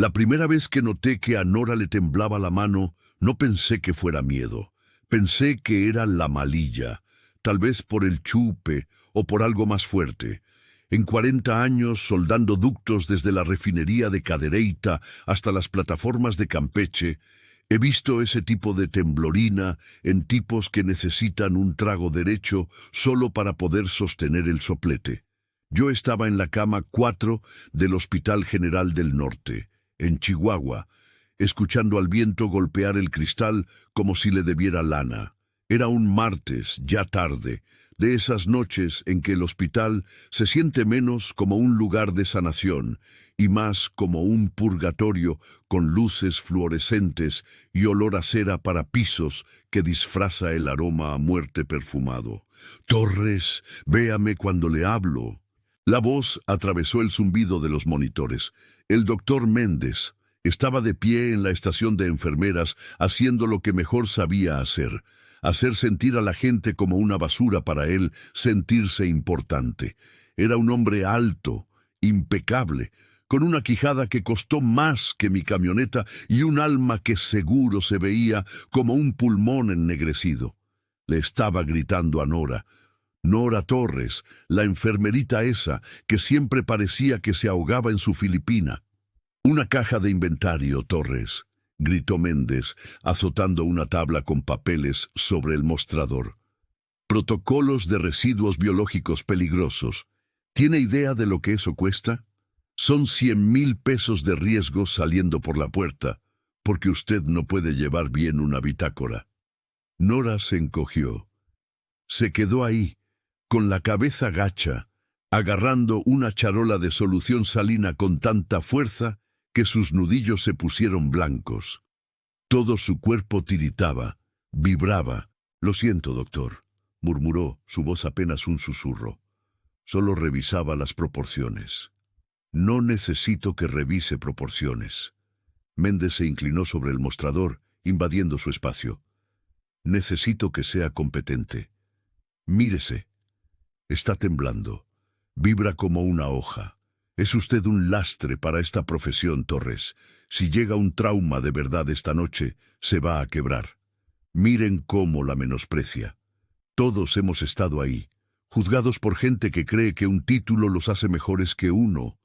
La primera vez que noté que a Nora le temblaba la mano, no pensé que fuera miedo. Pensé que era la malilla, tal vez por el chupe o por algo más fuerte. En 40 años, soldando ductos desde la refinería de Cadereyta hasta las plataformas de Campeche, he visto ese tipo de temblorina en tipos que necesitan un trago derecho solo para poder sostener el soplete. Yo estaba en la cama 4 del Hospital General del Norte, en Chihuahua, escuchando al viento golpear el cristal como si le debiera lana. Era un martes, ya tarde, de esas noches en que el hospital se siente menos como un lugar de sanación y más como un purgatorio con luces fluorescentes y olor a cera para pisos que disfraza el aroma a muerte perfumado. «Torres, véame cuando le hablo». La voz atravesó el zumbido de los monitores. El doctor Méndez estaba de pie en la estación de enfermeras haciendo lo que mejor sabía hacer sentir a la gente como una basura para él, sentirse importante. Era un hombre alto, impecable, con una quijada que costó más que mi camioneta y un alma que seguro se veía como un pulmón ennegrecido. Le estaba gritando a Nora. Nora Torres, la enfermerita esa que siempre parecía que se ahogaba en su Filipina. «Una caja de inventario, Torres», gritó Méndez, azotando una tabla con papeles sobre el mostrador. «Protocolos de residuos biológicos peligrosos. ¿Tiene idea de lo que eso cuesta? Son 100,000 pesos de riesgo saliendo por la puerta, porque usted no puede llevar bien una bitácora». Nora se encogió. Se quedó ahí, con la cabeza gacha, agarrando una charola de solución salina con tanta fuerza que sus nudillos se pusieron blancos. Todo su cuerpo tiritaba, vibraba. «Lo siento, doctor», murmuró, su voz apenas un susurro. Solo revisaba las proporciones. «No necesito que revise proporciones». Méndez se inclinó sobre el mostrador, invadiendo su espacio. «Necesito que sea competente. Mírese. Está temblando. Vibra como una hoja. Es usted un lastre para esta profesión, Torres. Si llega un trauma de verdad esta noche, se va a quebrar. Miren cómo la menosprecia. Todos hemos estado ahí, juzgados por gente que cree que un título los hace mejores que uno.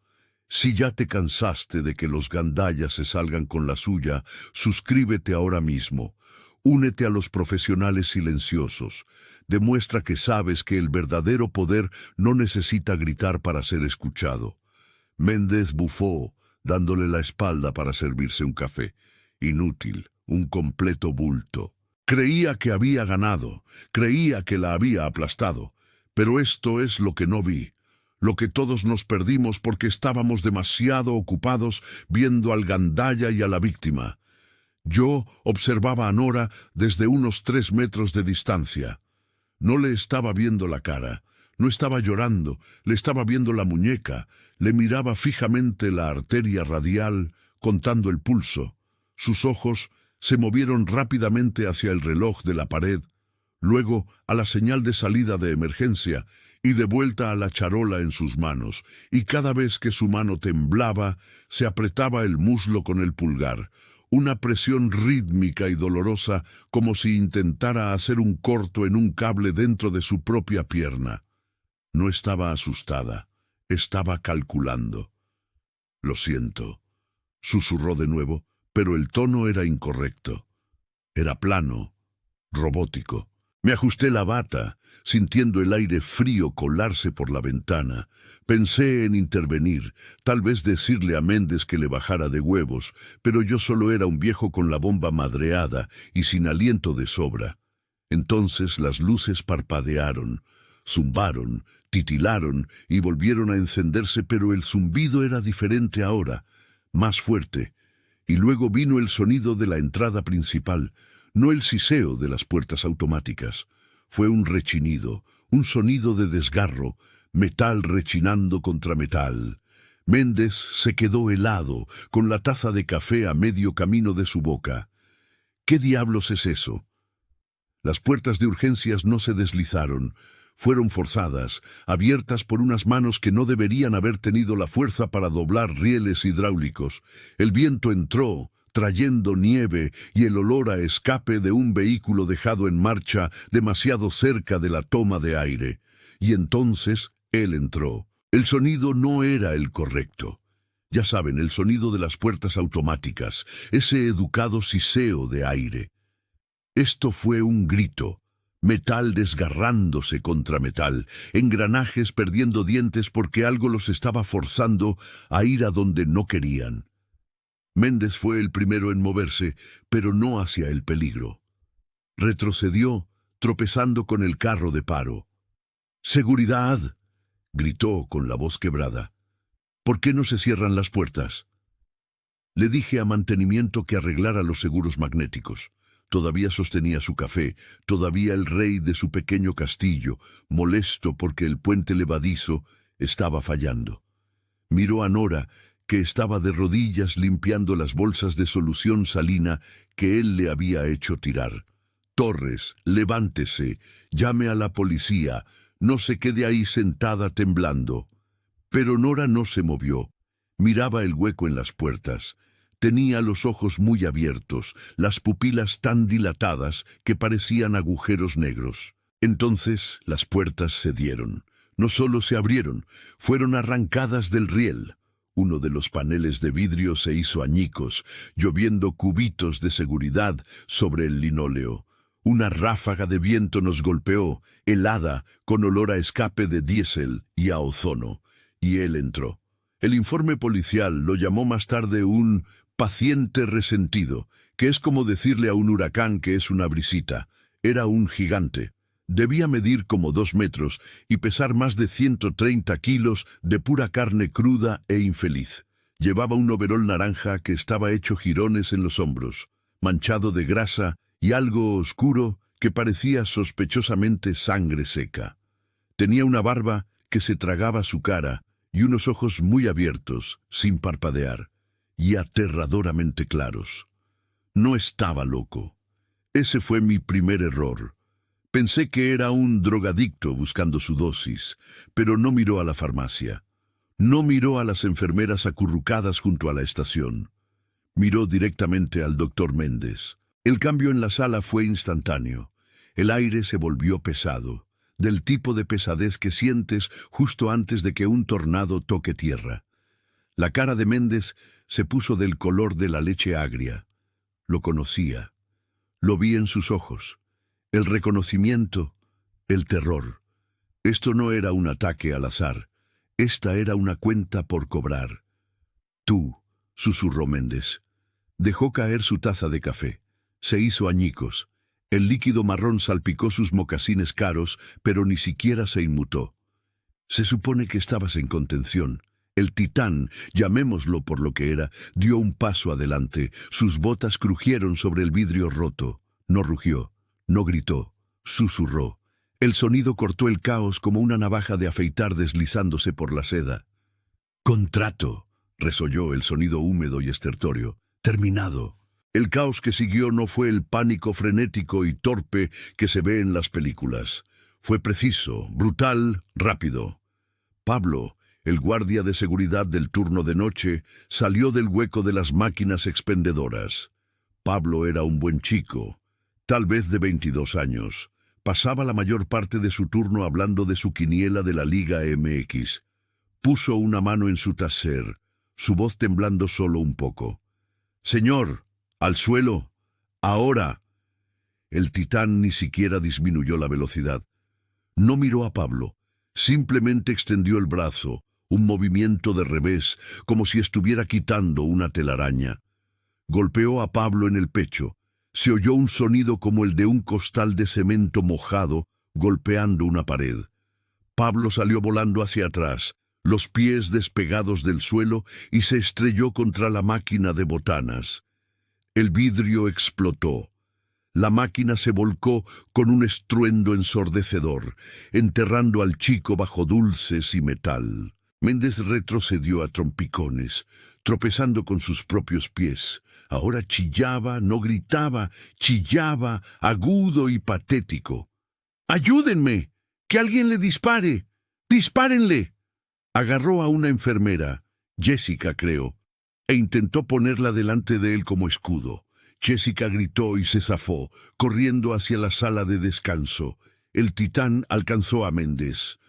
Si ya te cansaste de que los gandallas se salgan con la suya, suscríbete ahora mismo. Únete a los profesionales silenciosos. Demuestra que sabes que el verdadero poder no necesita gritar para ser escuchado». Méndez bufó, dándole la espalda para servirse un café. Inútil, un completo bulto. Creía que había ganado, creía que la había aplastado, pero esto es lo que no vi, lo que todos nos perdimos porque estábamos demasiado ocupados viendo al gandalla y a la víctima. Yo observaba a Nora desde unos 3 metros de distancia. No le estaba viendo la cara, no estaba llorando, le estaba viendo la muñeca, le miraba fijamente la arteria radial, contando el pulso. Sus ojos se movieron rápidamente hacia el reloj de la pared, luego a la señal de salida de emergencia y de vuelta a la charola en sus manos, y cada vez que su mano temblaba, se apretaba el muslo con el pulgar, una presión rítmica y dolorosa como si intentara hacer un corto en un cable dentro de su propia pierna. No estaba asustada, estaba calculando. «Lo siento», susurró de nuevo, pero el tono era incorrecto. Era plano, robótico. Me ajusté la bata, sintiendo el aire frío colarse por la ventana. Pensé en intervenir, tal vez decirle a Méndez que le bajara de huevos, pero yo solo era un viejo con la bomba madreada y sin aliento de sobra. Entonces las luces parpadearon, zumbaron, titilaron y volvieron a encenderse, pero el zumbido era diferente ahora, más fuerte. Y luego vino el sonido de la entrada principal, no el siseo de las puertas automáticas. Fue un rechinido, un sonido de desgarro, metal rechinando contra metal. Méndez se quedó helado, con la taza de café a medio camino de su boca. ¿Qué diablos es eso? Las puertas de urgencias no se deslizaron. Fueron forzadas, abiertas por unas manos que no deberían haber tenido la fuerza para doblar rieles hidráulicos. El viento entró, trayendo nieve y el olor a escape de un vehículo dejado en marcha demasiado cerca de la toma de aire. Y entonces él entró. El sonido no era el correcto. Ya saben, el sonido de las puertas automáticas, ese educado siseo de aire. Esto fue un grito. Metal desgarrándose contra metal, engranajes perdiendo dientes porque algo los estaba forzando a ir a donde no querían. Méndez fue el primero en moverse, pero no hacia el peligro. Retrocedió, tropezando con el carro de paro. ¡Seguridad!, gritó con la voz quebrada. ¿Por qué no se cierran las puertas? Le dije a mantenimiento que arreglara los seguros magnéticos. Todavía sostenía su café, todavía el rey de su pequeño castillo, molesto porque el puente levadizo estaba fallando. Miró a Nora, que estaba de rodillas limpiando las bolsas de solución salina que él le había hecho tirar. Torres, levántese, llame a la policía, no se quede ahí sentada temblando. Pero Nora no se movió. Miraba el hueco en las puertas. Tenía los ojos muy abiertos, las pupilas tan dilatadas que parecían agujeros negros. Entonces las puertas cedieron. No solo se abrieron, fueron arrancadas del riel. Uno de los paneles de vidrio se hizo añicos, lloviendo cubitos de seguridad sobre el linóleo. Una ráfaga de viento nos golpeó, helada, con olor a escape de diésel y a ozono. Y él entró. El informe policial lo llamó más tarde un paciente resentido, que es como decirle a un huracán que es una brisita. Era un gigante. Debía medir como 2 metros y pesar más de 130 kilos de pura carne cruda e infeliz. Llevaba un overol naranja que estaba hecho jirones en los hombros, manchado de grasa y algo oscuro que parecía sospechosamente sangre seca. Tenía una barba que se tragaba su cara y unos ojos muy abiertos, sin parpadear, y aterradoramente claros. No estaba loco. Ese fue mi primer error. Pensé que era un drogadicto buscando su dosis, pero no miró a la farmacia. No miró a las enfermeras acurrucadas junto a la estación. Miró directamente al doctor Méndez. El cambio en la sala fue instantáneo. El aire se volvió pesado, del tipo de pesadez que sientes justo antes de que un tornado toque tierra. La cara de Méndez se puso del color de la leche agria. Lo conocía. Lo vi en sus ojos. El reconocimiento, el terror. Esto no era un ataque al azar. Esta era una cuenta por cobrar. Tú, susurró Méndez. Dejó caer su taza de café. Se hizo añicos. El líquido marrón salpicó sus mocasines caros, pero ni siquiera se inmutó. Se supone que estabas en contención. El titán, llamémoslo por lo que era, dio un paso adelante. Sus botas crujieron sobre el vidrio roto. No rugió, no gritó, susurró. El sonido cortó el caos como una navaja de afeitar deslizándose por la seda. «Contrato», resolló el sonido húmedo y estertório. «Terminado». El caos que siguió no fue el pánico frenético y torpe que se ve en las películas. Fue preciso, brutal, rápido. Pablo, el guardia de seguridad del turno de noche, salió del hueco de las máquinas expendedoras. Pablo era un buen chico, tal vez de 22 años. Pasaba la mayor parte de su turno hablando de su quiniela de la Liga MX. Puso una mano en su taser, su voz temblando solo un poco. «Señor, al suelo, ahora». El titán ni siquiera disminuyó la velocidad. No miró a Pablo, simplemente extendió el brazo, un movimiento de revés, como si estuviera quitando una telaraña. Golpeó a Pablo en el pecho. Se oyó un sonido como el de un costal de cemento mojado golpeando una pared. Pablo salió volando hacia atrás, los pies despegados del suelo, y se estrelló contra la máquina de botanas. El vidrio explotó. La máquina se volcó con un estruendo ensordecedor, enterrando al chico bajo dulces y metal. Méndez retrocedió a trompicones, tropezando con sus propios pies. Ahora chillaba, no gritaba, chillaba, agudo y patético. «¡Ayúdenme!», ¡Que alguien le dispare! ¡Dispárenle! Agarró a una enfermera, Jessica creo, e intentó ponerla delante de él como escudo. Jessica gritó y se zafó, corriendo hacia la sala de descanso. El titán alcanzó a Méndez.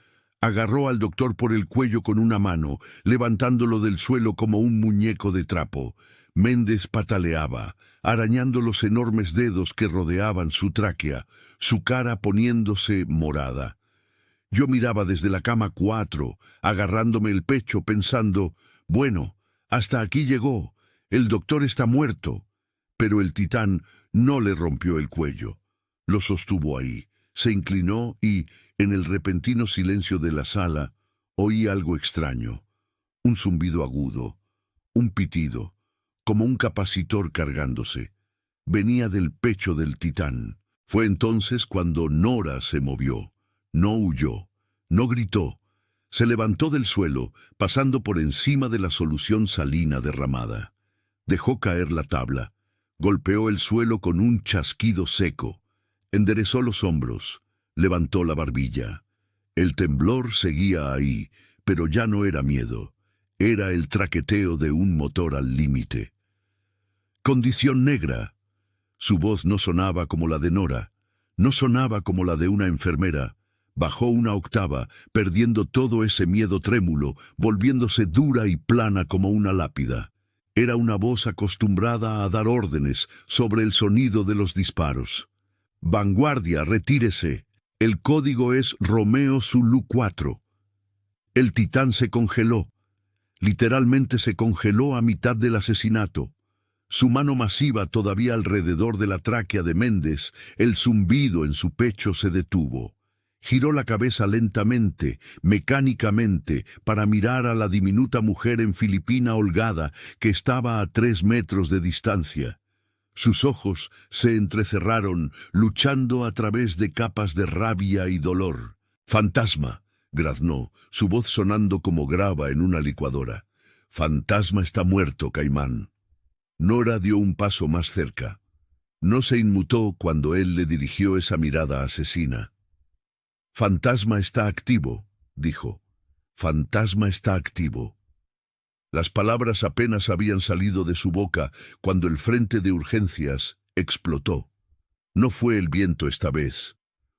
Agarró al doctor por el cuello con una mano, levantándolo del suelo como un muñeco de trapo. Méndez pataleaba, arañando los enormes dedos que rodeaban su tráquea, su cara poniéndose morada. Yo miraba desde la cama 4, agarrándome el pecho, pensando, bueno, hasta aquí llegó, el doctor está muerto. Pero el titán no le rompió el cuello. Lo sostuvo ahí, se inclinó y, en el repentino silencio de la sala, oí algo extraño. Un zumbido agudo, un pitido, como un capacitor cargándose. Venía del pecho del titán. Fue entonces cuando Nora se movió. No huyó, no gritó. Se levantó del suelo, pasando por encima de la solución salina derramada. Dejó caer la tabla. Golpeó el suelo con un chasquido seco. Enderezó los hombros. Levantó la barbilla. El temblor seguía ahí, pero ya no era miedo. Era el traqueteo de un motor al límite. Condición negra. Su voz no sonaba como la de Nora. No sonaba como la de una enfermera. Bajó una octava, perdiendo todo ese miedo trémulo, volviéndose dura y plana como una lápida. Era una voz acostumbrada a dar órdenes sobre el sonido de los disparos. «Vanguardia, retírese. El código es Romeo Zulu 4». El titán se congeló. Literalmente se congeló a mitad del asesinato. Su mano masiva todavía alrededor de la tráquea de Méndez, el zumbido en su pecho se detuvo. Giró la cabeza lentamente, mecánicamente, para mirar a la diminuta mujer en filipina holgada que estaba a 3 metros de distancia. Sus ojos se entrecerraron, luchando a través de capas de rabia y dolor. «Fantasma», graznó, su voz sonando como grava en una licuadora. «Fantasma está muerto, Caimán». Nora dio un paso más cerca. No se inmutó cuando él le dirigió esa mirada asesina. «Fantasma está activo», dijo. «Fantasma está activo». Las palabras apenas habían salido de su boca cuando el frente de urgencias explotó. No fue el viento esta vez.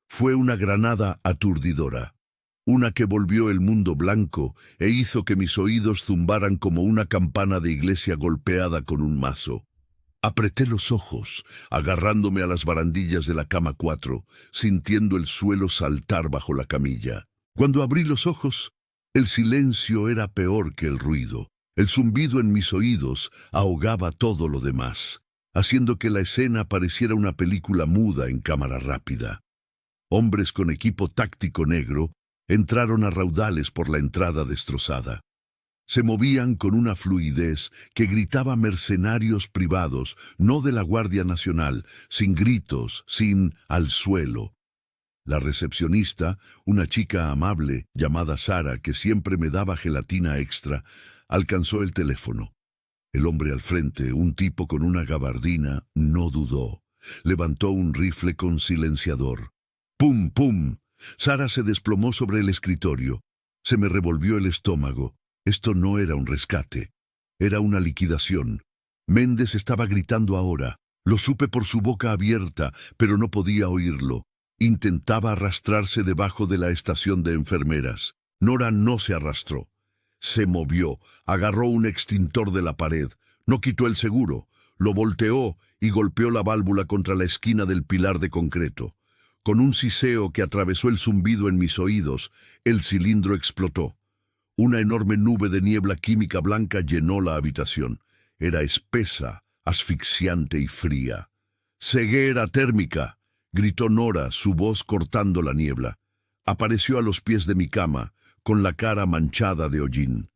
Fue una granada aturdidora. Una que volvió el mundo blanco e hizo que mis oídos zumbaran como una campana de iglesia golpeada con un mazo. Apreté los ojos, agarrándome a las barandillas de la cama 4, sintiendo el suelo saltar bajo la camilla. Cuando abrí los ojos, el silencio era peor que el ruido. El zumbido en mis oídos ahogaba todo lo demás, haciendo que la escena pareciera una película muda en cámara rápida. Hombres con equipo táctico negro entraron a raudales por la entrada destrozada. Se movían con una fluidez que gritaba mercenarios privados, no de la Guardia Nacional, sin gritos, sin «al suelo». La recepcionista, una chica amable llamada Sara que siempre me daba gelatina extra, alcanzó el teléfono. El hombre al frente, un tipo con una gabardina, no dudó. Levantó un rifle con silenciador. ¡Pum, pum! Sara se desplomó sobre el escritorio. Se me revolvió el estómago. Esto no era un rescate. Era una liquidación. Méndez estaba gritando ahora. Lo supe por su boca abierta, pero no podía oírlo. Intentaba arrastrarse debajo de la estación de enfermeras. Nora no se arrastró. Se movió, agarró un extintor de la pared, no quitó el seguro, lo volteó y golpeó la válvula contra la esquina del pilar de concreto. Con un siseo que atravesó el zumbido en mis oídos, el cilindro explotó. Una enorme nube de niebla química blanca llenó la habitación. Era espesa, asfixiante y fría. «¡Ceguera térmica!», gritó Nora, su voz cortando la niebla. Apareció a los pies de mi cama, con la cara manchada de hollín.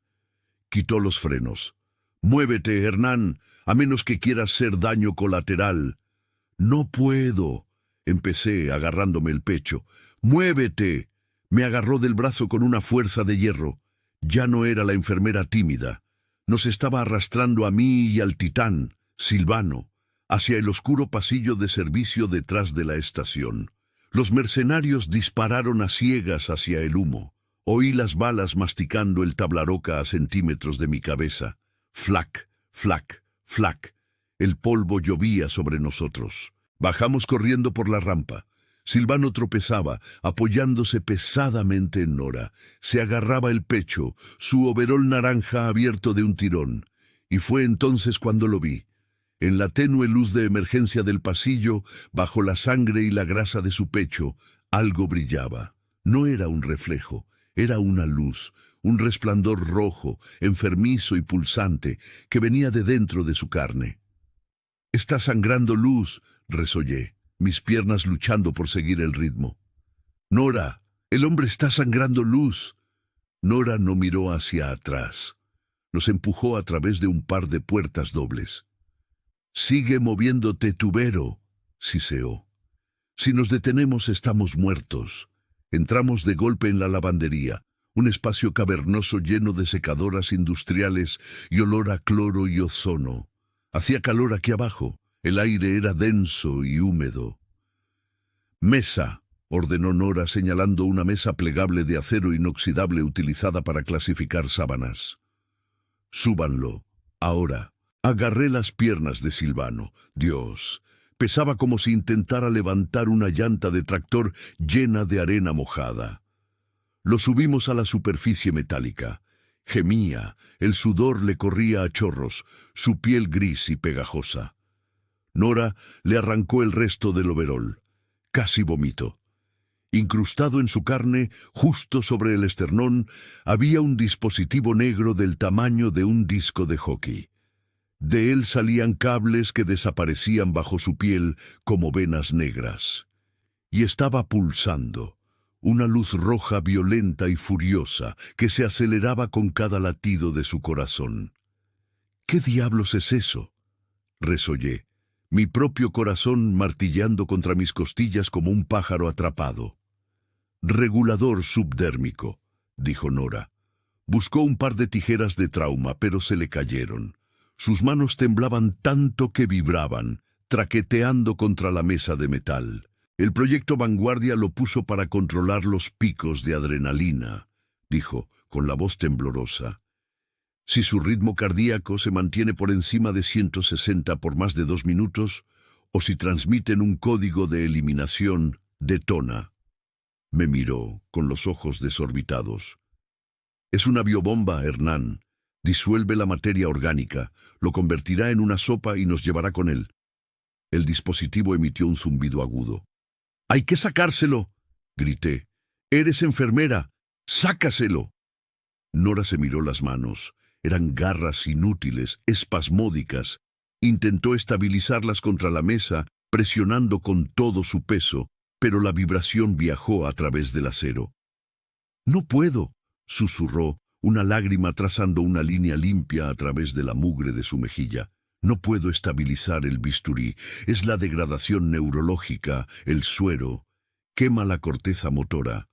Quitó los frenos. «¡Muévete, Hernán, a menos que quieras ser daño colateral!». «No puedo», empecé agarrándome el pecho. «¡Muévete!». Me agarró del brazo con una fuerza de hierro. Ya no era la enfermera tímida. Nos estaba arrastrando a mí y al titán, Silvano, hacia el oscuro pasillo de servicio detrás de la estación. Los mercenarios dispararon a ciegas hacia el humo. Oí las balas masticando el tablaroca a centímetros de mi cabeza. Flac, flac, flac. El polvo llovía sobre nosotros. Bajamos corriendo por la rampa. Silvano tropezaba, apoyándose pesadamente en Nora. Se agarraba el pecho, su overol naranja abierto de un tirón. Y fue entonces cuando lo vi. En la tenue luz de emergencia del pasillo, bajo la sangre y la grasa de su pecho, algo brillaba. No era un reflejo, era una luz, un resplandor rojo, enfermizo y pulsante, que venía de dentro de su carne. «Está sangrando luz», resollé, mis piernas luchando por seguir el ritmo. «Nora, el hombre está sangrando luz». Nora no miró hacia atrás. Nos empujó a través de un par de puertas dobles. «Sigue moviéndote, tubero», siseó. «Si nos detenemos estamos muertos». Entramos de golpe en la lavandería, un espacio cavernoso lleno de secadoras industriales y olor a cloro y ozono. Hacía calor aquí abajo, el aire era denso y húmedo. «Mesa», ordenó Nora señalando una mesa plegable de acero inoxidable utilizada para clasificar sábanas. «Súbanlo, ahora». Agarré las piernas de Silvano. Dios, pesaba como si intentara levantar una llanta de tractor llena de arena mojada. Lo subimos a la superficie metálica. Gemía, el sudor le corría a chorros, su piel gris y pegajosa. Nora le arrancó el resto del overol. Casi vomitó. Incrustado en su carne, justo sobre el esternón, había un dispositivo negro del tamaño de un disco de hockey. De él salían cables que desaparecían bajo su piel como venas negras. Y estaba pulsando, una luz roja violenta y furiosa que se aceleraba con cada latido de su corazón. «¿Qué diablos es eso?», resollé, mi propio corazón martilleando contra mis costillas como un pájaro atrapado. «Regulador subdérmico», dijo Nora. Buscó un par de tijeras de trauma, pero se le cayeron. Sus manos temblaban tanto que vibraban, traqueteando contra la mesa de metal. El proyecto Vanguardia lo puso para controlar los picos de adrenalina, dijo, con la voz temblorosa. Si su ritmo cardíaco se mantiene por encima de 160 por más de 2 minutos, o si transmiten un código de eliminación, detona. Me miró, con los ojos desorbitados. «Es una biobomba, Hernán. Disuelve la materia orgánica, lo convertirá en una sopa y nos llevará con él». El dispositivo emitió un zumbido agudo. «¡Hay que sacárselo!», grité. «Eres enfermera. ¡Sácaselo!». Nora se miró las manos. Eran garras inútiles, espasmódicas. Intentó estabilizarlas contra la mesa, presionando con todo su peso, pero la vibración viajó a través del acero. «No puedo», susurró, una lágrima trazando una línea limpia a través de la mugre de su mejilla. «No puedo estabilizar el bisturí. Es la degradación neurológica, el suero. Quema la corteza motora.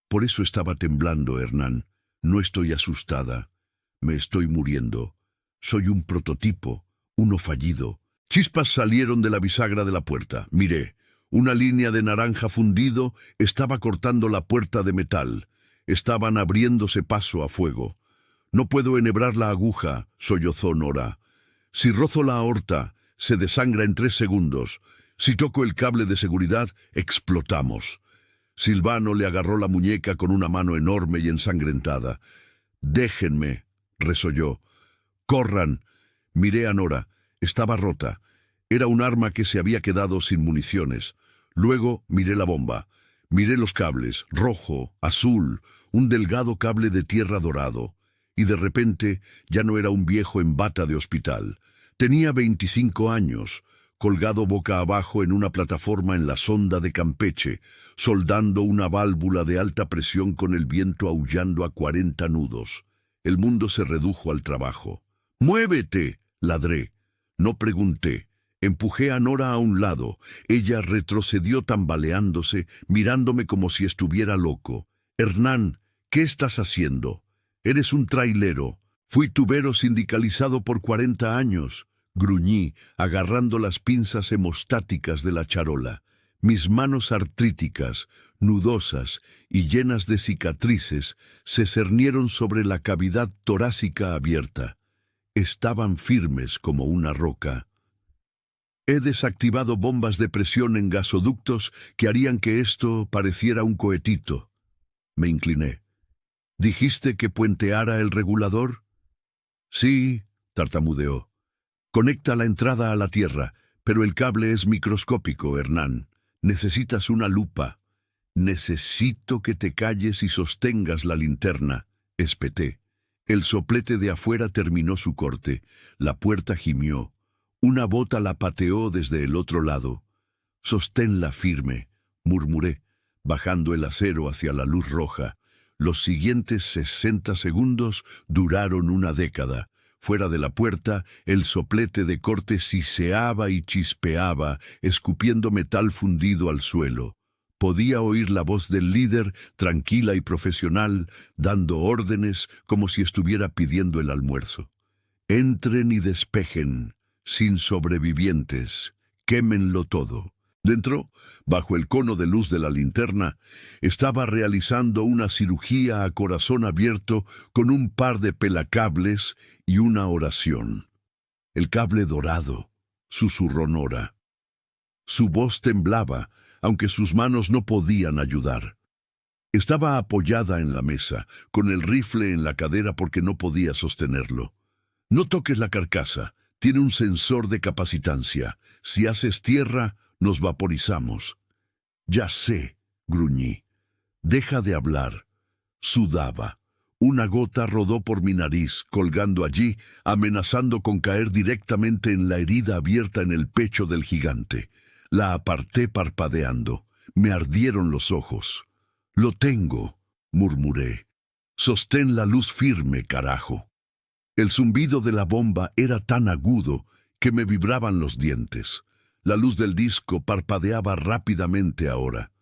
Por eso estaba temblando, Hernán. No estoy asustada. Me estoy muriendo. Soy un prototipo, uno fallido». Chispas salieron de la bisagra de la puerta. Miré. Una línea de naranja fundido estaba cortando la puerta de metal. Estaban abriéndose paso a fuego. «No puedo enhebrar la aguja», sollozó Nora. «Si rozo la aorta, se desangra en 3 segundos. Si toco el cable de seguridad, explotamos». Silvano le agarró la muñeca con una mano enorme y ensangrentada. «Déjenme», resolló. «Corran». Miré a Nora. Estaba rota. Era un arma que se había quedado sin municiones. Luego miré la bomba. Miré los cables, rojo, azul, un delgado cable de tierra dorado. Y de repente ya no era un viejo en bata de hospital. Tenía 25 años, colgado boca abajo en una plataforma en la sonda de Campeche, soldando una válvula de alta presión con el viento aullando a 40 nudos. El mundo se redujo al trabajo. «¡Muévete!», ladré. No pregunté. Empujé a Nora a un lado. Ella retrocedió tambaleándose, mirándome como si estuviera loco. «Hernán, ¿qué estás haciendo? Eres un trailero. Fui tubero sindicalizado por 40 años. Gruñí, agarrando las pinzas hemostáticas de la charola. Mis manos artríticas, nudosas y llenas de cicatrices se cernieron sobre la cavidad torácica abierta. Estaban firmes como una roca. He desactivado bombas de presión en gasoductos que harían que esto pareciera un cohetito. Me incliné. ¿Dijiste que puenteara el regulador? Sí, tartamudeó. Conecta la entrada a la tierra, pero el cable es microscópico, Hernán. Necesitas una lupa. Necesito que te calles y sostengas la linterna, espeté. El soplete de afuera terminó su corte. La puerta gimió. Una bota la pateó desde el otro lado. Sosténla firme, murmuré, bajando el acero hacia la luz roja. Los siguientes 60 segundos duraron una década. Fuera de la puerta, el soplete de corte siseaba y chispeaba, escupiendo metal fundido al suelo. Podía oír la voz del líder, tranquila y profesional, dando órdenes como si estuviera pidiendo el almuerzo. Entren y despejen, sin sobrevivientes, quémenlo todo. Dentro, bajo el cono de luz de la linterna, estaba realizando una cirugía a corazón abierto con un par de pelacables y una oración. El cable dorado, susurró Nora. Su voz temblaba, aunque sus manos no podían ayudar. Estaba apoyada en la mesa, con el rifle en la cadera porque no podía sostenerlo. No toques la carcasa, tiene un sensor de capacitancia. Si haces tierra, nos vaporizamos. Ya sé, gruñí. Deja de hablar. Sudaba. Una gota rodó por mi nariz, colgando allí, amenazando con caer directamente en la herida abierta en el pecho del gigante. La aparté parpadeando. Me ardieron los ojos. Lo tengo, murmuré. Sostén la luz firme, carajo. El zumbido de la bomba era tan agudo que me vibraban los dientes. La luz del disco parpadeaba rápidamente ahora.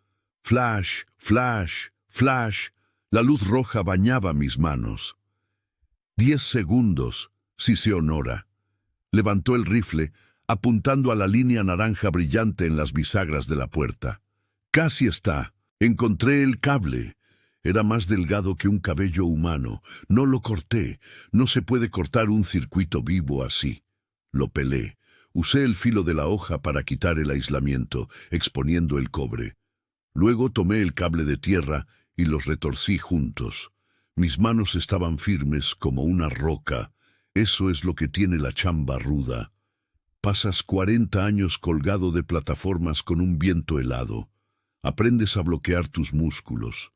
Flash, flash, flash. La luz roja bañaba mis manos. 10 segundos, siseó Nora. Levantó el rifle, apuntando a la línea naranja brillante en las bisagras de la puerta. Casi está. Encontré el cable. Era más delgado que un cabello humano. No lo corté. No se puede cortar un circuito vivo así. Lo pelé. Usé el filo de la hoja para quitar el aislamiento, exponiendo el cobre. Luego tomé el cable de tierra y los retorcí juntos. Mis manos estaban firmes como una roca. Eso es lo que tiene la chamba ruda. Pasas 40 años colgado de plataformas con un viento helado. Aprendes a bloquear tus músculos.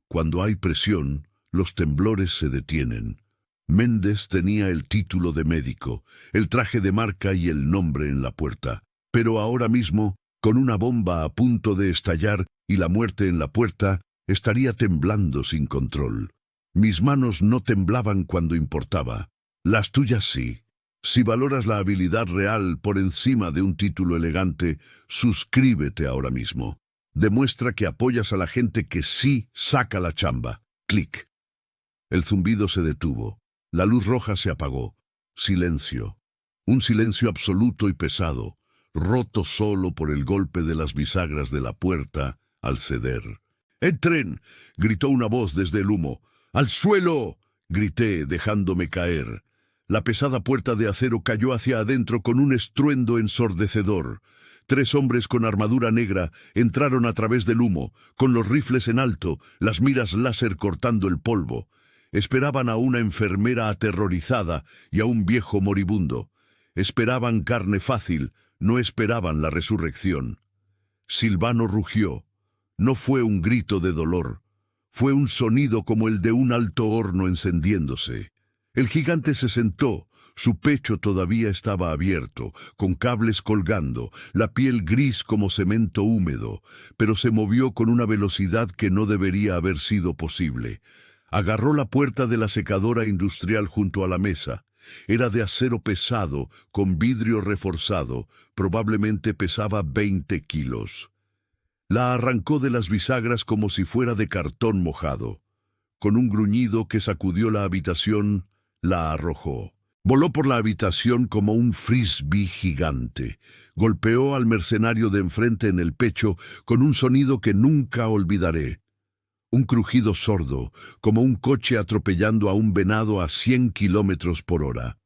Cuando hay presión, los temblores se detienen. Méndez tenía el título de médico, el traje de marca y el nombre en la puerta. Pero ahora mismo, con una bomba a punto de estallar y la muerte en la puerta, estaría temblando sin control. Mis manos no temblaban cuando importaba. Las tuyas sí. Si valoras la habilidad real por encima de un título elegante, suscríbete ahora mismo. Demuestra que apoyas a la gente que sí saca la chamba. Clic. El zumbido se detuvo. La luz roja se apagó. Silencio. Un silencio absoluto y pesado, roto solo por el golpe de las bisagras de la puerta al ceder. ¡Entren!, gritó una voz desde el humo. ¡Al suelo!, grité, dejándome caer. La pesada puerta de acero cayó hacia adentro con un estruendo ensordecedor. 3 hombres con armadura negra entraron a través del humo, con los rifles en alto, las miras láser cortando el polvo. Esperaban a una enfermera aterrorizada y a un viejo moribundo. Esperaban carne fácil, no esperaban la resurrección. Silvano rugió. No fue un grito de dolor. Fue un sonido como el de un alto horno encendiéndose. El gigante se sentó. Su pecho todavía estaba abierto, con cables colgando, la piel gris como cemento húmedo, pero se movió con una velocidad que no debería haber sido posible. Agarró la puerta de la secadora industrial junto a la mesa. Era de acero pesado, con vidrio reforzado, probablemente pesaba 20 kilos. La arrancó de las bisagras como si fuera de cartón mojado. Con un gruñido que sacudió la habitación, la arrojó. Voló por la habitación como un frisbee gigante. Golpeó al mercenario de enfrente en el pecho con un sonido que nunca olvidaré. Un crujido sordo, como un coche atropellando a un venado a 100 kilómetros por hora.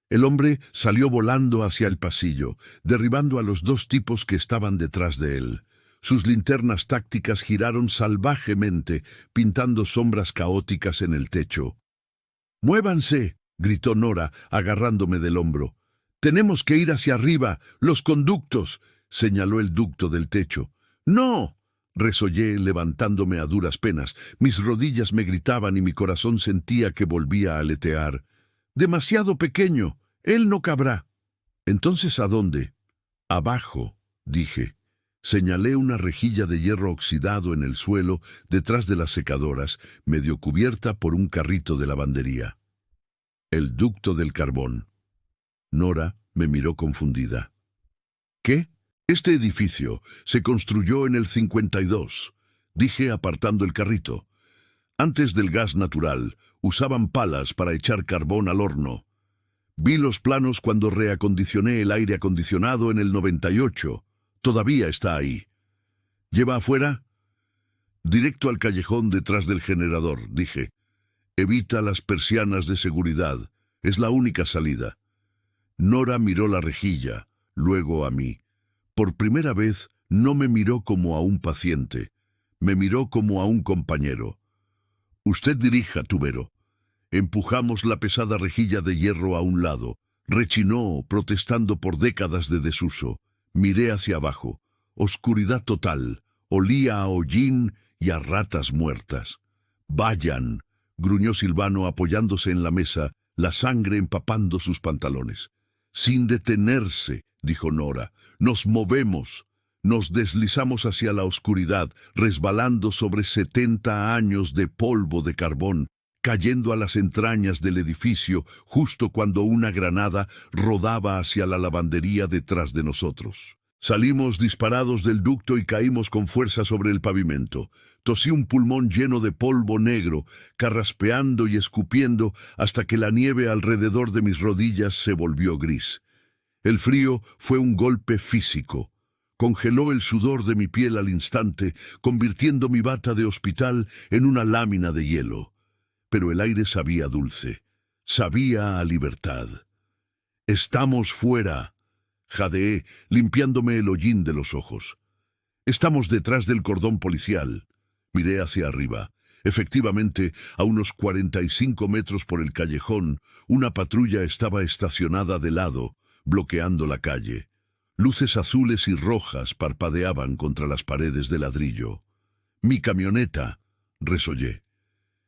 El hombre salió volando hacia el pasillo, derribando a los dos tipos que estaban detrás de él. Sus linternas tácticas giraron salvajemente, pintando sombras caóticas en el techo. «¡Muévanse!», gritó Nora, agarrándome del hombro. «Tenemos que ir hacia arriba, los conductos», señaló el ducto del techo. «¡No!», resollé, levantándome a duras penas. Mis rodillas me gritaban y mi corazón sentía que volvía a aletear. «Demasiado pequeño, él no cabrá». «¿Entonces a dónde?» «Abajo», dije. Señalé una rejilla de hierro oxidado en el suelo, detrás de las secadoras, medio cubierta por un carrito de lavandería. «El ducto del carbón». Nora me miró confundida. «¿Qué? Este edificio se construyó en el 52», dije apartando el carrito. «Antes del gas natural, usaban palas para echar carbón al horno. Vi los planos cuando reacondicioné el aire acondicionado en el 98. Todavía está ahí». «¿Lleva afuera?» «Directo al callejón detrás del generador», dije. «Evita las persianas de seguridad. Es la única salida». Nora miró la rejilla, luego a mí. Por primera vez no me miró como a un paciente. Me miró como a un compañero. «Usted dirija, tubero». Empujamos la pesada rejilla de hierro a un lado. Rechinó, protestando por décadas de desuso. Miré hacia abajo. Oscuridad total. Olía a hollín y a ratas muertas. «Vayan», gruñó Silvano apoyándose en la mesa, la sangre empapando sus pantalones. «Sin detenerse», dijo Nora. «Nos movemos». Nos deslizamos hacia la oscuridad, resbalando sobre 70 años de polvo de carbón, cayendo a las entrañas del edificio justo cuando una granada rodaba hacia la lavandería detrás de nosotros. Salimos disparados del ducto y caímos con fuerza sobre el pavimento. Tosí un pulmón lleno de polvo negro, carraspeando y escupiendo hasta que la nieve alrededor de mis rodillas se volvió gris. El frío fue un golpe físico. Congeló el sudor de mi piel al instante, convirtiendo mi bata de hospital en una lámina de hielo. Pero el aire sabía dulce, sabía a libertad. «Estamos fuera», jadeé, limpiándome el hollín de los ojos. «Estamos detrás del cordón policial». Miré hacia arriba. Efectivamente, a unos 45 metros por el callejón, una patrulla estaba estacionada de lado, bloqueando la calle. Luces azules y rojas parpadeaban contra las paredes de ladrillo. «Mi camioneta», resollé.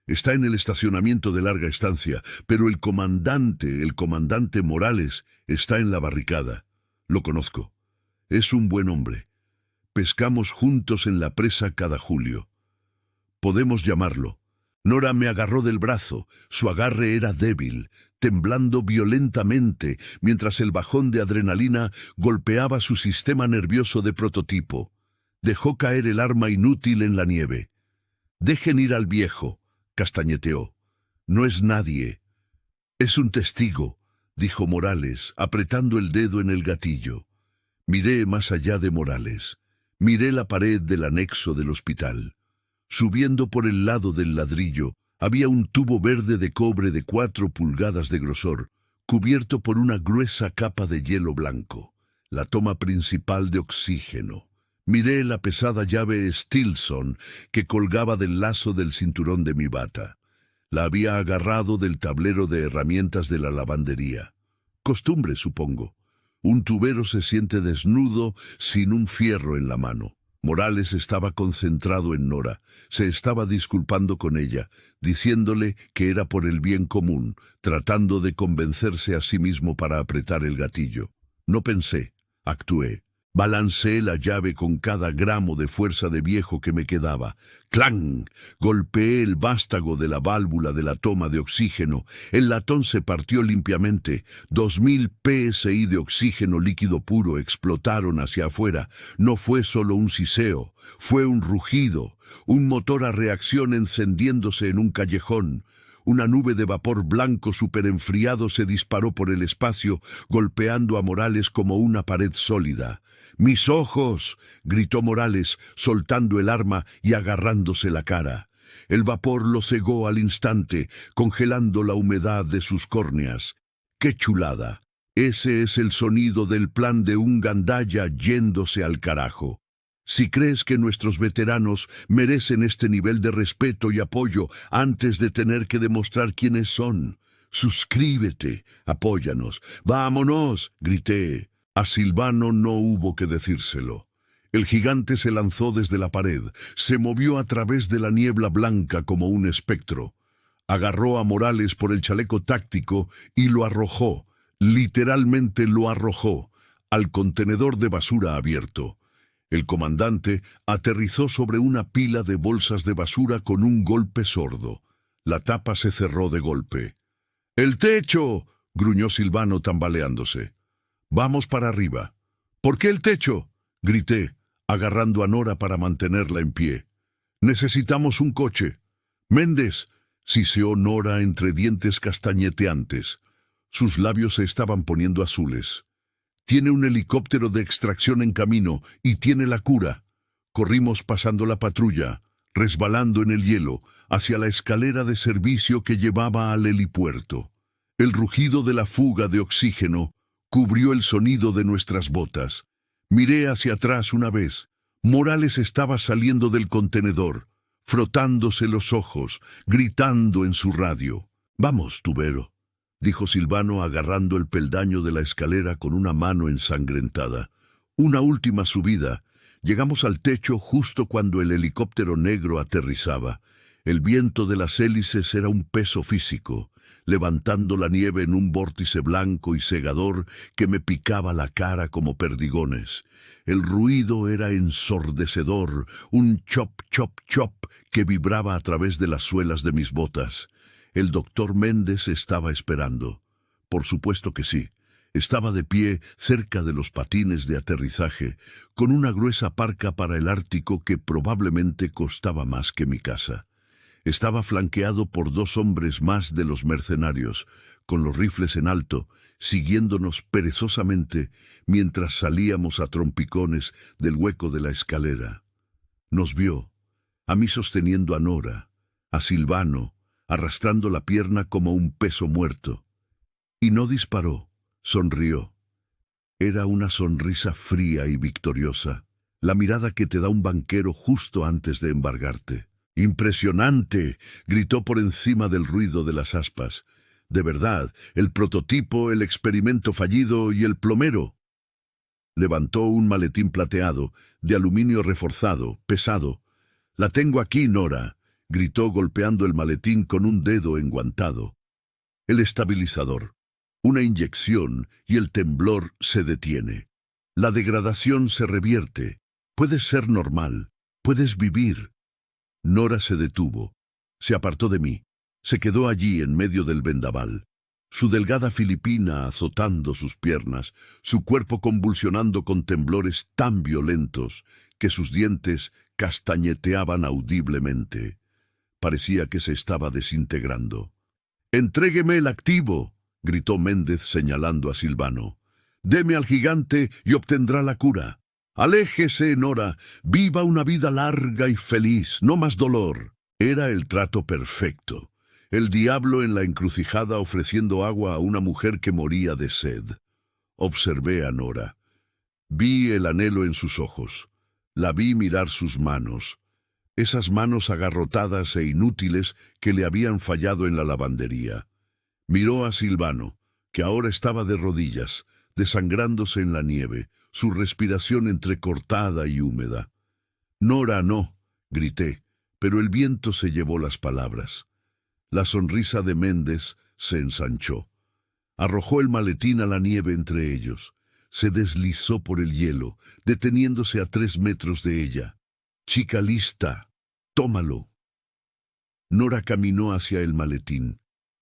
«Está en el estacionamiento de larga estancia, pero el comandante Morales, está en la barricada. Lo conozco. Es un buen hombre. Pescamos juntos en la presa cada julio. Podemos llamarlo». Nora me agarró del brazo. Su agarre era débil, temblando violentamente, mientras el bajón de adrenalina golpeaba su sistema nervioso de prototipo. Dejó caer el arma inútil en la nieve. «Dejen ir al viejo», castañeteó. «No es nadie». «Es un testigo», dijo Morales, apretando el dedo en el gatillo. Miré más allá de Morales. Miré la pared del anexo del hospital. Subiendo por el lado del ladrillo, había un tubo verde de cobre de 4 pulgadas de grosor, cubierto por una gruesa capa de hielo blanco. La toma principal de oxígeno. Miré la pesada llave Stilson que colgaba del lazo del cinturón de mi bata. La había agarrado del tablero de herramientas de la lavandería. Costumbre, supongo. Un tubero se siente desnudo sin un fierro en la mano. Morales estaba concentrado en Nora. Se estaba disculpando con ella, diciéndole que era por el bien común, tratando de convencerse a sí mismo para apretar el gatillo. No pensé, actué. Balanceé la llave con cada gramo de fuerza de viejo que me quedaba. ¡Clang! Golpeé el vástago de la válvula de la toma de oxígeno. El latón se partió limpiamente. 2000 psi de oxígeno líquido puro explotaron hacia afuera. No fue solo un siseo, fue un rugido, un motor a reacción encendiéndose en un callejón. Una nube de vapor blanco superenfriado se disparó por el espacio, golpeando a Morales como una pared sólida. ¡Mis ojos!, gritó Morales, soltando el arma y agarrándose la cara. El vapor lo cegó al instante, congelando la humedad de sus córneas. ¡Qué chulada! Ese es el sonido del plan de un gandaya yéndose al carajo. Si crees que nuestros veteranos merecen este nivel de respeto y apoyo antes de tener que demostrar quiénes son, suscríbete, apóyanos. ¡Vámonos!, grité. A Silvano no hubo que decírselo. El gigante se lanzó desde la pared, se movió a través de la niebla blanca como un espectro. Agarró a Morales por el chaleco táctico y lo arrojó, literalmente lo arrojó, al contenedor de basura abierto. El comandante aterrizó sobre una pila de bolsas de basura con un golpe sordo. La tapa se cerró de golpe. ¡El techo!, gruñó Silvano tambaleándose. «Vamos para arriba». «¿Por qué el techo?», grité, agarrando a Nora para mantenerla en pie. «Necesitamos un coche». «Méndez», siseó Nora entre dientes castañeteantes. Sus labios se estaban poniendo azules. «Tiene un helicóptero de extracción en camino y tiene la cura». Corrimos pasando la patrulla, resbalando en el hielo, hacia la escalera de servicio que llevaba al helipuerto. El rugido de la fuga de oxígeno cubrió el sonido de nuestras botas. Miré hacia atrás una vez. Morales estaba saliendo del contenedor, frotándose los ojos, gritando en su radio. «Vamos, tubero», dijo Silvano agarrando el peldaño de la escalera con una mano ensangrentada. Una última subida. Llegamos al techo justo cuando el helicóptero negro aterrizaba. El viento de las hélices era un peso físico, levantando la nieve en un vórtice blanco y cegador que me picaba la cara como perdigones. El ruido era ensordecedor, un chop, chop, chop que vibraba a través de las suelas de mis botas. El doctor Méndez estaba esperando. Por supuesto que sí. Estaba de pie cerca de los patines de aterrizaje, con una gruesa parca para el Ártico que probablemente costaba más que mi casa. Estaba flanqueado por 2 hombres más de los mercenarios, con los rifles en alto, siguiéndonos perezosamente mientras salíamos a trompicones del hueco de la escalera. Nos vio, a mí sosteniendo a Nora, a Silvano, arrastrando la pierna como un peso muerto. Y no disparó, sonrió. Era una sonrisa fría y victoriosa, la mirada que te da un banquero justo antes de embargarte. «¡Impresionante!», gritó por encima del ruido de las aspas. «De verdad, el prototipo, el experimento fallido y el plomero». Levantó un maletín plateado, de aluminio reforzado, pesado. «La tengo aquí, Nora», gritó golpeando el maletín con un dedo enguantado. El estabilizador. Una inyección y el temblor se detiene. La degradación se revierte. Puedes ser normal. Puedes vivir. Nora se detuvo. Se apartó de mí. Se quedó allí en medio del vendaval. Su delgada filipina azotando sus piernas, su cuerpo convulsionando con temblores tan violentos que sus dientes castañeteaban audiblemente. Parecía que se estaba desintegrando. «¡Entrégueme el activo!», gritó Méndez señalando a Silvano. «Deme al gigante y obtendrá la cura. Aléjese, Nora, viva una vida larga y feliz, no más dolor». Era el trato perfecto. El diablo en la encrucijada ofreciendo agua a una mujer que moría de sed. Observé a Nora. Vi el anhelo en sus ojos. La vi mirar sus manos. Esas manos agarrotadas e inútiles que le habían fallado en la lavandería. Miró a Silvano, que ahora estaba de rodillas, desangrándose en la nieve, su respiración entrecortada y húmeda. «Nora, no», grité, pero el viento se llevó las palabras. La sonrisa de Méndez se ensanchó. Arrojó el maletín a la nieve entre ellos. Se deslizó por el hielo, deteniéndose a 3 metros de ella. «Chica lista, tómalo». Nora caminó hacia el maletín.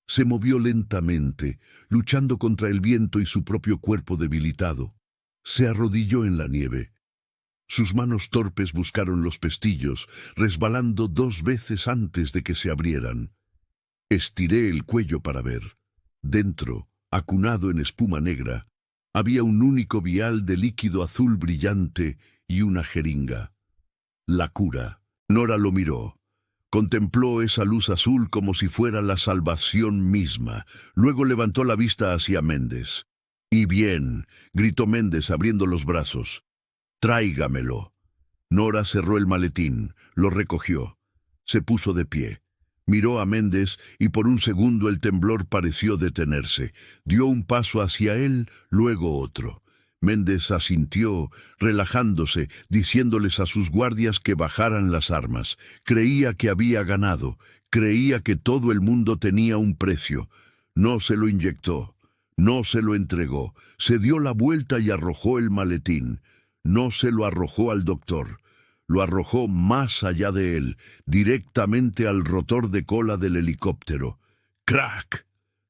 Se movió lentamente, luchando contra el viento y su propio cuerpo debilitado. Se arrodilló en la nieve. Sus manos torpes buscaron los pestillos, resbalando 2 veces antes de que se abrieran. Estiré el cuello para ver. Dentro, acunado en espuma negra, había un único vial de líquido azul brillante y una jeringa. La cura. Nora lo miró. Contempló esa luz azul como si fuera la salvación misma. Luego levantó la vista hacia Méndez. «Y bien», gritó Méndez abriendo los brazos. «Tráigamelo». Nora cerró el maletín, lo recogió. Se puso de pie. Miró a Méndez y por un segundo el temblor pareció detenerse. Dio un paso hacia él, luego otro. Méndez asintió, relajándose, diciéndoles a sus guardias que bajaran las armas. Creía que había ganado, creía que todo el mundo tenía un precio. No se lo inyectó, no se lo entregó, se dio la vuelta y arrojó el maletín. No se lo arrojó al doctor, lo arrojó más allá de él, directamente al rotor de cola del helicóptero. ¡Crack!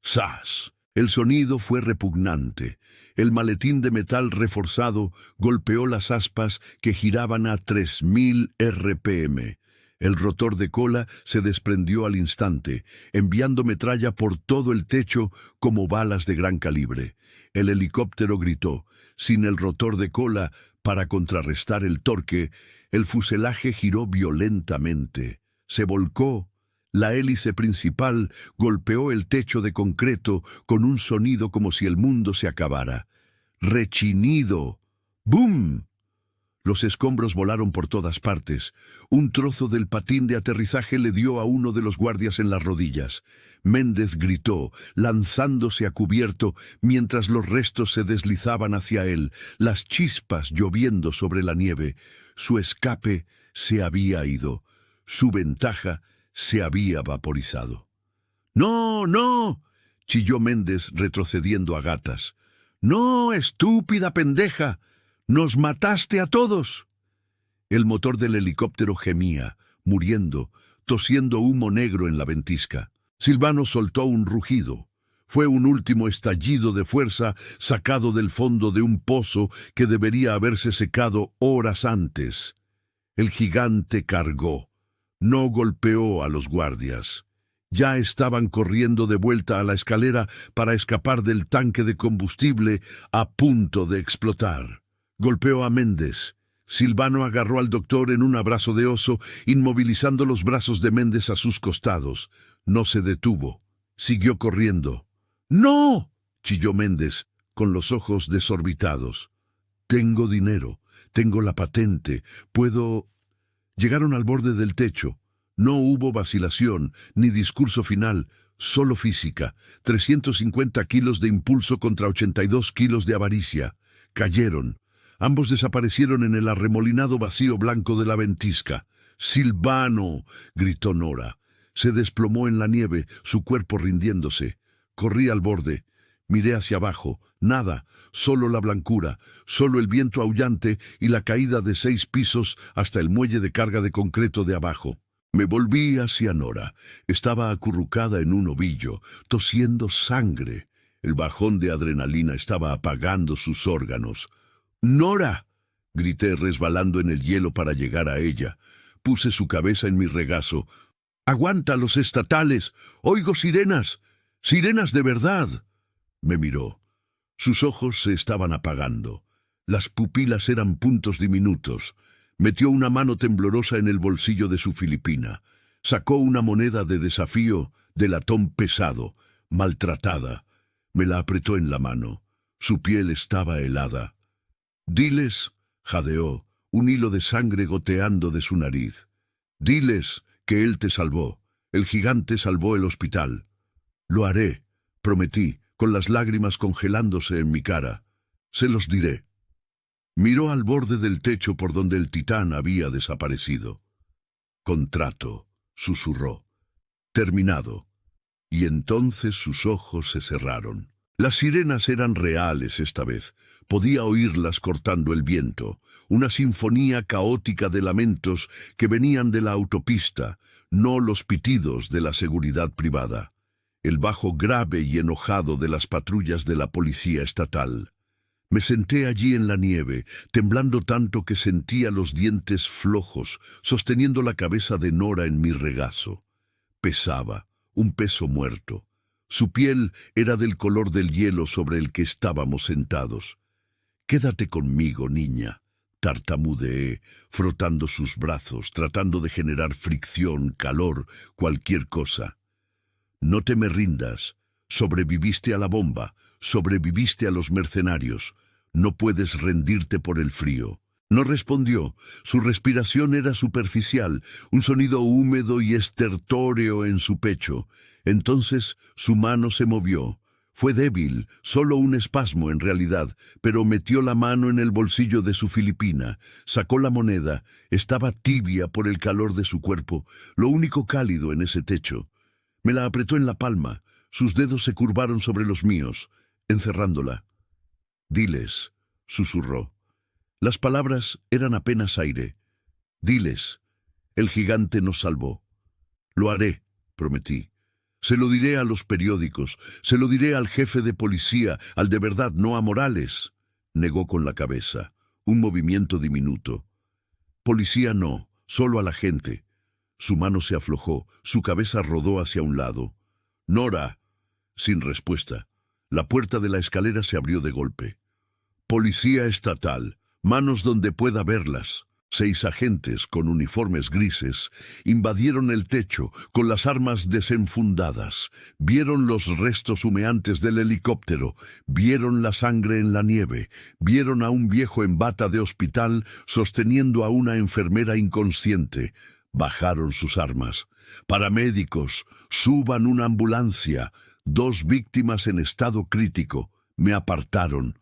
¡Zas! El sonido fue repugnante. El maletín de metal reforzado golpeó las aspas que giraban a 3000 RPM. El rotor de cola se desprendió al instante, enviando metralla por todo el techo como balas de gran calibre. El helicóptero gritó. Sin el rotor de cola, para contrarrestar el torque, el fuselaje giró violentamente. Se volcó. La hélice principal golpeó el techo de concreto con un sonido como si el mundo se acabara. ¡Rechinido! ¡Bum! Los escombros volaron por todas partes. Un trozo del patín de aterrizaje le dio a uno de los guardias en las rodillas. Méndez gritó, lanzándose a cubierto, mientras los restos se deslizaban hacia él, las chispas lloviendo sobre la nieve. Su escape se había ido. Su ventaja se había vaporizado. «¡No, no!», chilló Méndez retrocediendo a gatas. «¡No, estúpida pendeja! ¡Nos mataste a todos!». El motor del helicóptero gemía, muriendo, tosiendo humo negro en la ventisca. Silvano soltó un rugido. Fue un último estallido de fuerza sacado del fondo de un pozo que debería haberse secado horas antes. El gigante cargó. No golpeó a los guardias. Ya estaban corriendo de vuelta a la escalera para escapar del tanque de combustible a punto de explotar. Golpeó a Méndez. Silvano agarró al doctor en un abrazo de oso, inmovilizando los brazos de Méndez a sus costados. No se detuvo. Siguió corriendo. «¡No!», chilló Méndez, con los ojos desorbitados. «Tengo dinero. Tengo la patente. Puedo...». Llegaron al borde del techo. No hubo vacilación, ni discurso final, solo física. 350 kilos de impulso contra 82 kilos de avaricia. Cayeron. Ambos desaparecieron en el arremolinado vacío blanco de la ventisca. «¡Silvano!», gritó Nora. Se desplomó en la nieve, su cuerpo rindiéndose. Corrí al borde. Miré hacia abajo. Nada, solo la blancura, solo el viento aullante y la caída de 6 pisos hasta el muelle de carga de concreto de abajo. Me volví hacia Nora. Estaba acurrucada en un ovillo, tosiendo sangre. El bajón de adrenalina estaba apagando sus órganos. «¡Nora!», grité resbalando en el hielo para llegar a ella. Puse su cabeza en mi regazo. «¡Aguanta los estatales! ¡Oigo sirenas! ¡Sirenas de verdad!». Me miró. Sus ojos se estaban apagando. Las pupilas eran puntos diminutos. Metió una mano temblorosa en el bolsillo de su filipina. Sacó una moneda de desafío de latón pesado, maltratada. Me la apretó en la mano. Su piel estaba helada. «Diles», jadeó, un hilo de sangre goteando de su nariz. «Diles que él te salvó. El gigante salvó el hospital». «Lo haré», prometí, con las lágrimas congelándose en mi cara. «Se los diré». Miró al borde del techo por donde el titán había desaparecido. «Contrato», susurró. «Terminado». Y entonces sus ojos se cerraron. Las sirenas eran reales esta vez. Podía oírlas cortando el viento. Una sinfonía caótica de lamentos que venían de la autopista, no los pitidos de la seguridad privada. El bajo grave y enojado de las patrullas de la policía estatal. Me senté allí en la nieve, temblando tanto que sentía los dientes flojos, sosteniendo la cabeza de Nora en mi regazo. Pesaba, un peso muerto. Su piel era del color del hielo sobre el que estábamos sentados. «Quédate conmigo, niña», tartamudeé, frotando sus brazos, tratando de generar fricción, calor, cualquier cosa. «No te me rindas. Sobreviviste a la bomba, sobreviviste a los mercenarios. No puedes rendirte por el frío». No respondió. Su respiración era superficial, un sonido húmedo y estertóreo en su pecho. Entonces su mano se movió. Fue débil, solo un espasmo en realidad, pero metió la mano en el bolsillo de su filipina, sacó la moneda, estaba tibia por el calor de su cuerpo, lo único cálido en ese techo. Me la apretó en la palma, sus dedos se curvaron sobre los míos, encerrándola. «Diles», susurró. Las palabras eran apenas aire. «Diles, el gigante nos salvó». «Lo haré», prometí. «Se lo diré a los periódicos, se lo diré al jefe de policía, al de verdad, no a Morales». Negó con la cabeza, un movimiento diminuto. «Policía no, solo a la gente». Su mano se aflojó, su cabeza rodó hacia un lado. «Nora». Sin respuesta. La puerta de la escalera se abrió de golpe. «Policía estatal. Manos donde pueda verlas». 6 agentes con uniformes grises invadieron el techo con las armas desenfundadas. Vieron los restos humeantes del helicóptero, vieron la sangre en la nieve, vieron a un viejo en bata de hospital sosteniendo a una enfermera inconsciente. Bajaron sus armas. «Paramédicos, suban una ambulancia». 2 víctimas en estado crítico. Me apartaron.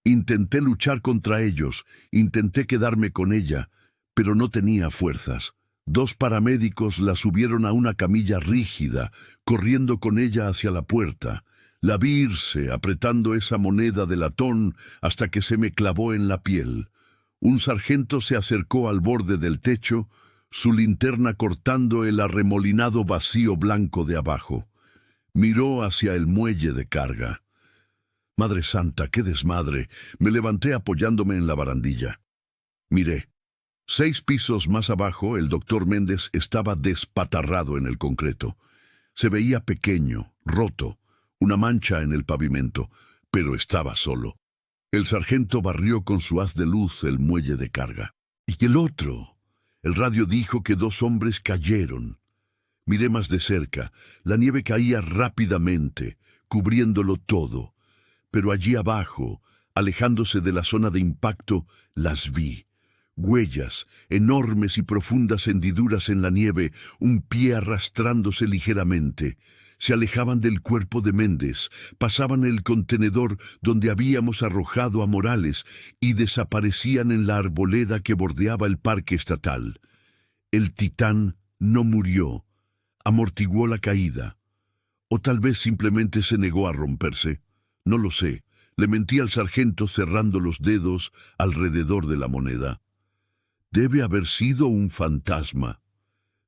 Intenté luchar contra ellos, intenté quedarme con ella, pero no tenía fuerzas. 2 paramédicos la subieron a una camilla rígida, corriendo con ella hacia la puerta. La vi irse, apretando esa moneda de latón hasta que se me clavó en la piel. Un sargento se acercó al borde del techo, su linterna cortando el arremolinado vacío blanco de abajo. Miró hacia el muelle de carga. «Madre Santa, qué desmadre». Me levanté apoyándome en la barandilla. Miré. 6 pisos más abajo, el doctor Méndez estaba despatarrado en el concreto. Se veía pequeño, roto, una mancha en el pavimento, pero estaba solo. El sargento barrió con su haz de luz el muelle de carga. «¿Y el otro?» El radio dijo que 2 hombres cayeron. Miré más de cerca. La nieve caía rápidamente, cubriéndolo todo. Pero allí abajo, alejándose de la zona de impacto, las vi. Huellas, enormes y profundas hendiduras en la nieve, un pie arrastrándose ligeramente. Se alejaban del cuerpo de Méndez, pasaban el contenedor donde habíamos arrojado a Morales y desaparecían en la arboleda que bordeaba el parque estatal. El titán no murió, amortiguó la caída. O tal vez simplemente se negó a romperse. No lo sé. Le mentí al sargento cerrando los dedos alrededor de la moneda. Debe haber sido un fantasma.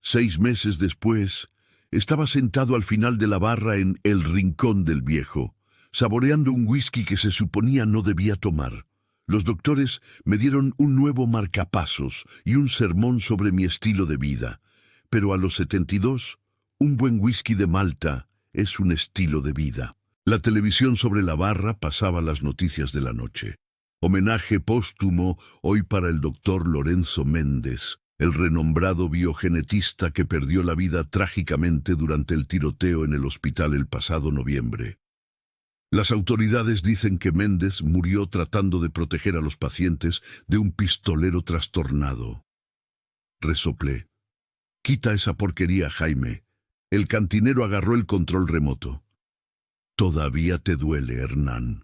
6 meses después, estaba sentado al final de la barra en el rincón del viejo, saboreando un whisky que se suponía no debía tomar. Los doctores me dieron un nuevo marcapasos y un sermón sobre mi estilo de vida. Pero a los 72, un buen whisky de Malta es un estilo de vida. La televisión sobre la barra pasaba las noticias de la noche. Homenaje póstumo hoy para el doctor Lorenzo Méndez, el renombrado biogenetista que perdió la vida trágicamente durante el tiroteo en el hospital el pasado noviembre. Las autoridades dicen que Méndez murió tratando de proteger a los pacientes de un pistolero trastornado. Resoplé. «Quita esa porquería, Jaime». El cantinero agarró el control remoto. «Todavía te duele, Hernán.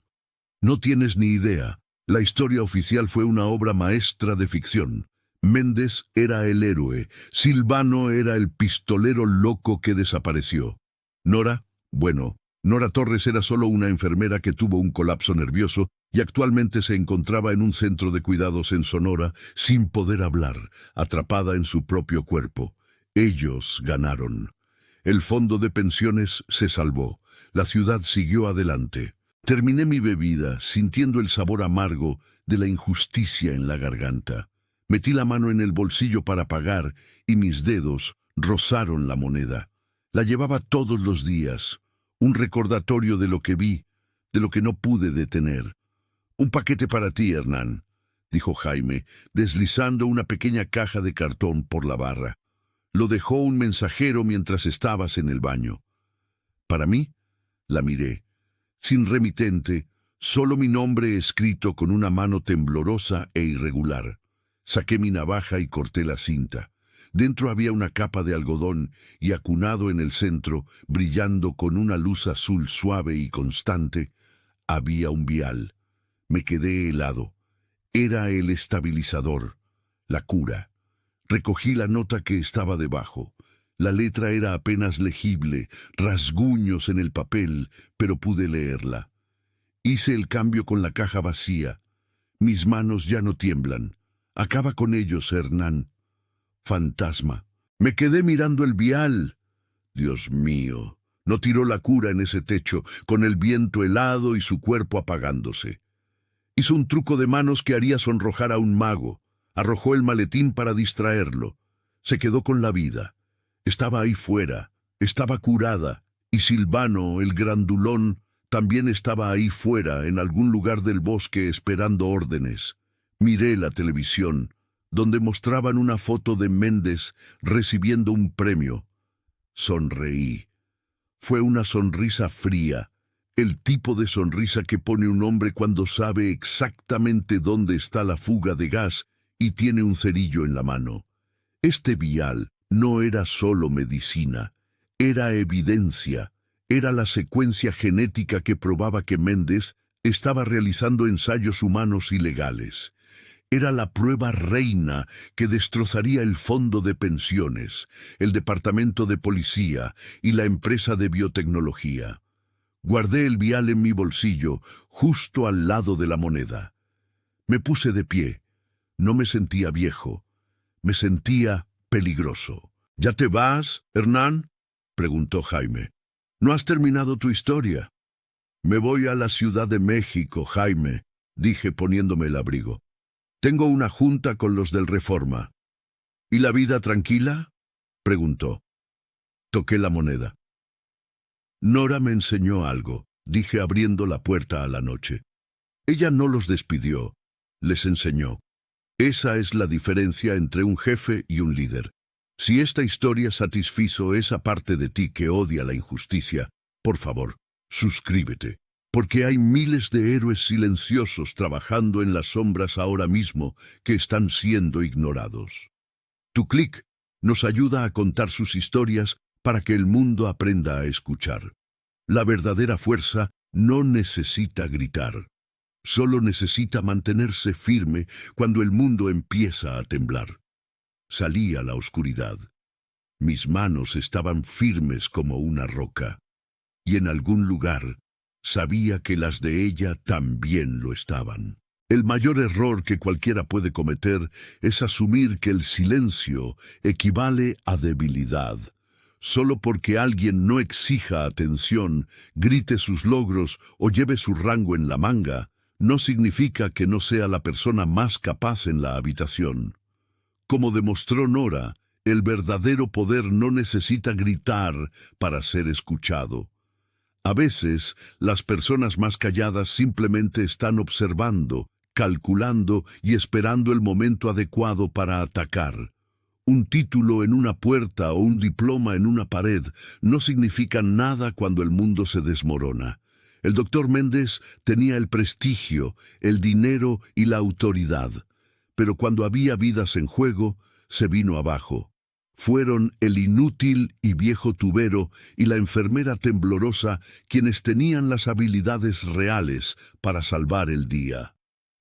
No tienes ni idea. La historia oficial fue una obra maestra de ficción. Méndez era el héroe. Silvano era el pistolero loco que desapareció. Nora, bueno, Nora Torres era solo una enfermera que tuvo un colapso nervioso y actualmente se encontraba en un centro de cuidados en Sonora sin poder hablar, atrapada en su propio cuerpo. Ellos ganaron. El fondo de pensiones se salvó. La ciudad siguió adelante. Terminé mi bebida, sintiendo el sabor amargo de la injusticia en la garganta. Metí la mano en el bolsillo para pagar y mis dedos rozaron la moneda. La llevaba todos los días, un recordatorio de lo que vi, de lo que no pude detener. «Un paquete para ti, Hernán», dijo Jaime, deslizando una pequeña caja de cartón por la barra. «Lo dejó un mensajero mientras estabas en el baño». «¿Para mí?». La miré. Sin remitente, solo mi nombre escrito con una mano temblorosa e irregular. Saqué mi navaja y corté la cinta. Dentro había una capa de algodón y acunado en el centro, brillando con una luz azul suave y constante, había un vial. Me quedé helado. Era el estabilizador, la cura. Recogí la nota que estaba debajo. La letra era apenas legible, rasguños en el papel, pero pude leerla. Hice el cambio con la caja vacía. Mis manos ya no tiemblan. Acaba con ellos, Hernán. Fantasma. Me quedé mirando el vial. Dios mío, no tiró la cura en ese techo, con el viento helado y su cuerpo apagándose. Hizo un truco de manos que haría sonrojar a un mago. Arrojó el maletín para distraerlo. Se quedó con la vida. Estaba ahí fuera, estaba curada, y Silvano, el grandulón, también estaba ahí fuera, en algún lugar del bosque, esperando órdenes. Miré la televisión, donde mostraban una foto de Méndez recibiendo un premio. Sonreí. Fue una sonrisa fría, el tipo de sonrisa que pone un hombre cuando sabe exactamente dónde está la fuga de gas y tiene un cerillo en la mano. Este vial no era solo medicina, era evidencia, era la secuencia genética que probaba que Méndez estaba realizando ensayos humanos ilegales. Era la prueba reina que destrozaría el fondo de pensiones, el departamento de policía y la empresa de biotecnología. Guardé el vial en mi bolsillo, justo al lado de la moneda. Me puse de pie. No me sentía viejo. Me sentía peligroso. ¿Ya te vas, Hernán?, preguntó Jaime. «¿No has terminado tu historia?» «Me voy a la Ciudad de México, Jaime», dije poniéndome el abrigo. «Tengo una junta con los del Reforma». «¿Y la vida tranquila?», preguntó. Toqué la moneda. «Nora me enseñó algo», dije abriendo la puerta a la noche. «Ella no los despidió, les enseñó. Esa es la diferencia entre un jefe y un líder. Si esta historia satisfizo esa parte de ti que odia la injusticia, por favor, suscríbete, porque hay miles de héroes silenciosos trabajando en las sombras ahora mismo que están siendo ignorados. Tu clic nos ayuda a contar sus historias para que el mundo aprenda a escuchar. La verdadera fuerza no necesita gritar. Solo necesita mantenerse firme cuando el mundo empieza a temblar. Salí a la oscuridad. Mis manos estaban firmes como una roca. Y en algún lugar sabía que las de ella también lo estaban. El mayor error que cualquiera puede cometer es asumir que el silencio equivale a debilidad. Solo porque alguien no exija atención, grite sus logros o lleve su rango en la manga, no significa que no sea la persona más capaz en la habitación. Como demostró Nora, el verdadero poder no necesita gritar para ser escuchado. A veces, las personas más calladas simplemente están observando, calculando y esperando el momento adecuado para atacar. Un título en una puerta o un diploma en una pared no significan nada cuando el mundo se desmorona. El doctor Méndez tenía el prestigio, el dinero y la autoridad, pero cuando había vidas en juego, se vino abajo. Fueron el inútil y viejo tubero y la enfermera temblorosa quienes tenían las habilidades reales para salvar el día.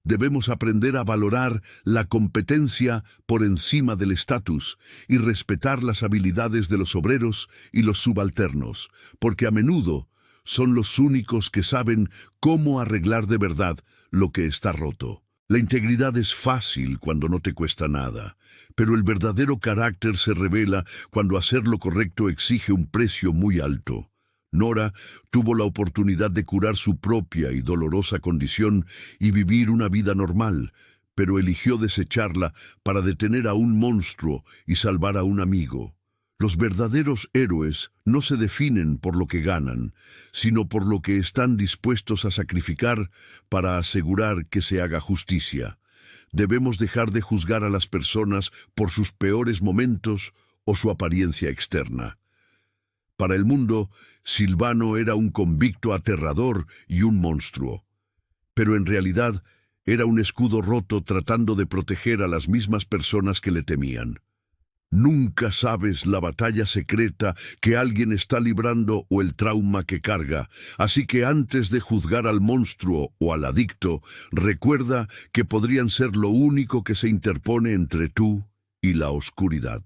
Debemos aprender a valorar la competencia por encima del estatus y respetar las habilidades de los obreros y los subalternos, porque a menudo son los únicos que saben cómo arreglar de verdad lo que está roto. La integridad es fácil cuando no te cuesta nada, pero el verdadero carácter se revela cuando hacer lo correcto exige un precio muy alto. Nora tuvo la oportunidad de curar su propia y dolorosa condición y vivir una vida normal, pero eligió desecharla para detener a un monstruo y salvar a un amigo. Los verdaderos héroes no se definen por lo que ganan, sino por lo que están dispuestos a sacrificar para asegurar que se haga justicia. Debemos dejar de juzgar a las personas por sus peores momentos o su apariencia externa. Para el mundo, Silvano era un convicto aterrador y un monstruo. Pero en realidad era un escudo roto tratando de proteger a las mismas personas que le temían. Nunca sabes la batalla secreta que alguien está librando o el trauma que carga, así que antes de juzgar al monstruo o al adicto, recuerda que podrían ser lo único que se interpone entre tú y la oscuridad.